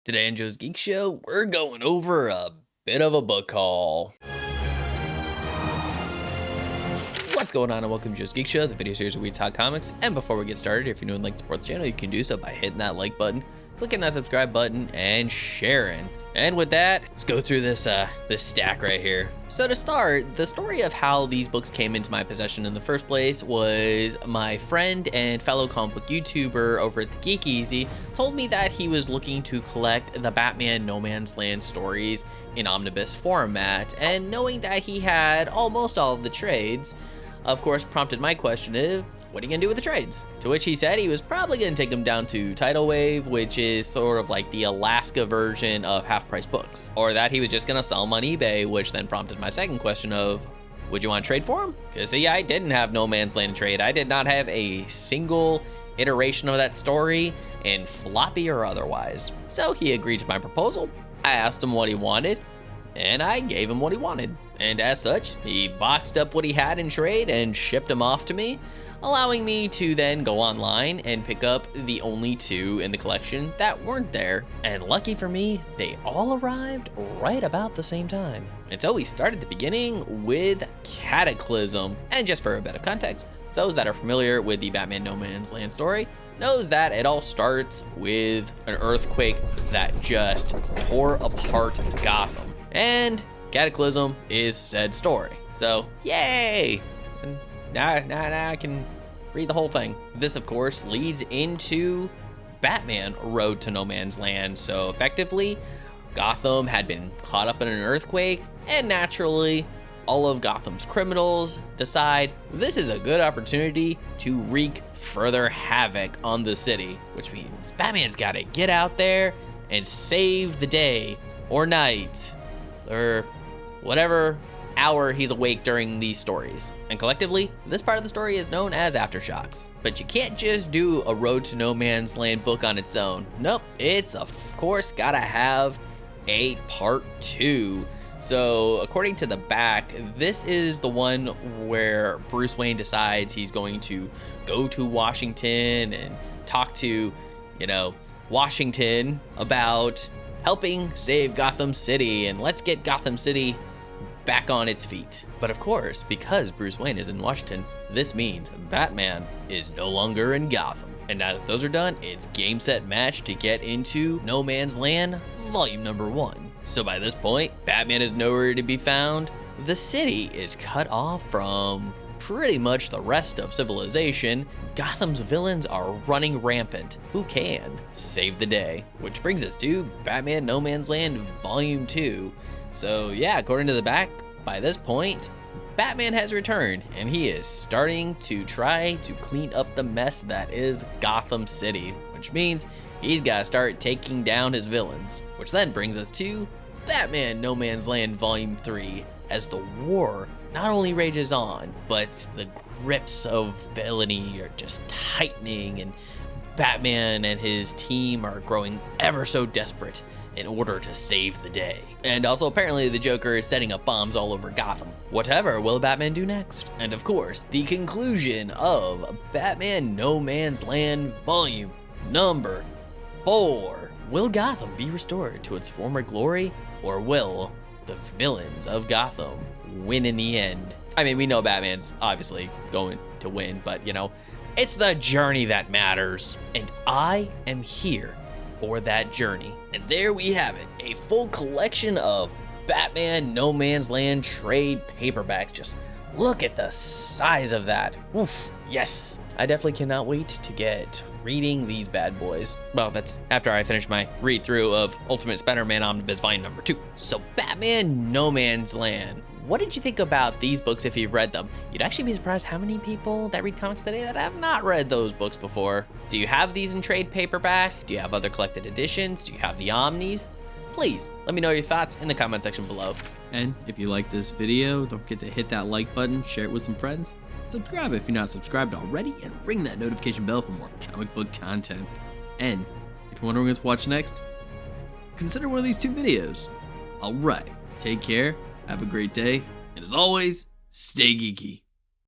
Today on Joe's Geek Show, we're going over a bit of a book haul. What's going on and welcome to Joe's Geek Show, the video series where we talk comics. And before we get started, if you're new and like to support the channel, you can do so by hitting that like button, clicking that subscribe button, and sharing. And with that, let's go through this stack right here. So to start, the story of how these books came into my possession in the first place was my friend and fellow comic book YouTuber over at the Geek Easy told me that he was looking to collect the Batman No Man's Land stories in omnibus format, and knowing that he had almost all of the trades, of course prompted my question of, what are you gonna do with the trades? To which he said he was probably gonna take them down to Tidal Wave, which is sort of like the Alaska version of half-price books. Or that he was just gonna sell them on eBay, which then prompted my second question of, would you want to trade for them? Because see, I didn't have No Man's Land trade. I did not have a single iteration of that story, in floppy or otherwise. So he agreed to my proposal. I asked him what he wanted, and I gave him what he wanted. And as such, he boxed up what he had in trade and shipped them off to me, allowing me to then go online and pick up the only two in the collection that weren't there. And lucky for me, they all arrived right about the same time. And so we start at the beginning with Cataclysm. And just for a bit of context, those that are familiar with the Batman No Man's Land story knows that it all starts with an earthquake that just tore apart Gotham. And Cataclysm is said story. So, yay! And now I can read the whole thing. This, of course, leads into Batman Road to No Man's Land. So effectively, Gotham had been caught up in an earthquake, and naturally, all of Gotham's criminals decide this is a good opportunity to wreak further havoc on the city, which means Batman's gotta get out there and save the day or night or whatever hour he's awake during these stories. And collectively, this part of the story is known as Aftershocks. But you can't just do a Road to No Man's Land book on its own. Nope, it's of course gotta have a part 2. So according to the back, this is the one where Bruce Wayne decides he's going to go to Washington and talk to, Washington about helping save Gotham City, and let's get Gotham City back on its feet. But of course, because Bruce Wayne is in Washington, this means Batman is no longer in Gotham. And now that those are done, it's game, set, match to get into No Man's Land Volume number 1. So by this point, Batman is nowhere to be found. The city is cut off from pretty much the rest of civilization. Gotham's villains are running rampant. Who can save the day? Which brings us to Batman No Man's Land Volume 2. So yeah, according to the back, by this point, Batman has returned, and he is starting to try to clean up the mess that is Gotham City, which means he's got to start taking down his villains. Which then brings us to Batman No Man's Land Volume 3, as the war not only rages on, but the grips of villainy are just tightening, and Batman and his team are growing ever so desperate in order to save the day. And also apparently the Joker is setting up bombs all over Gotham. Whatever will Batman do next? And of course, the conclusion of Batman No Man's Land Volume number 4. Will Gotham be restored to its former glory, or will the villains of Gotham win in the end? I mean, we know Batman's obviously going to win, but it's the journey that matters. And I am here for that journey. And there we have it, a full collection of Batman No Man's Land trade paperbacks. Just look at the size of that. Oof, yes. I definitely cannot wait to get reading these bad boys. Well, that's after I finish my read through of Ultimate Spider-Man Omnibus Volume number 2. So Batman No Man's Land. What did you think about these books if you've read them? You'd actually be surprised how many people that read comics today that have not read those books before. Do you have these in trade paperback? Do you have other collected editions? Do you have the Omnis? Please let me know your thoughts in the comment section below. And if you like this video, don't forget to hit that like button, share it with some friends, subscribe if you're not subscribed already, and ring that notification bell for more comic book content. And if you're wondering what to watch next, consider one of these 2 videos. Alright, take care. Have a great day, and as always, stay geeky.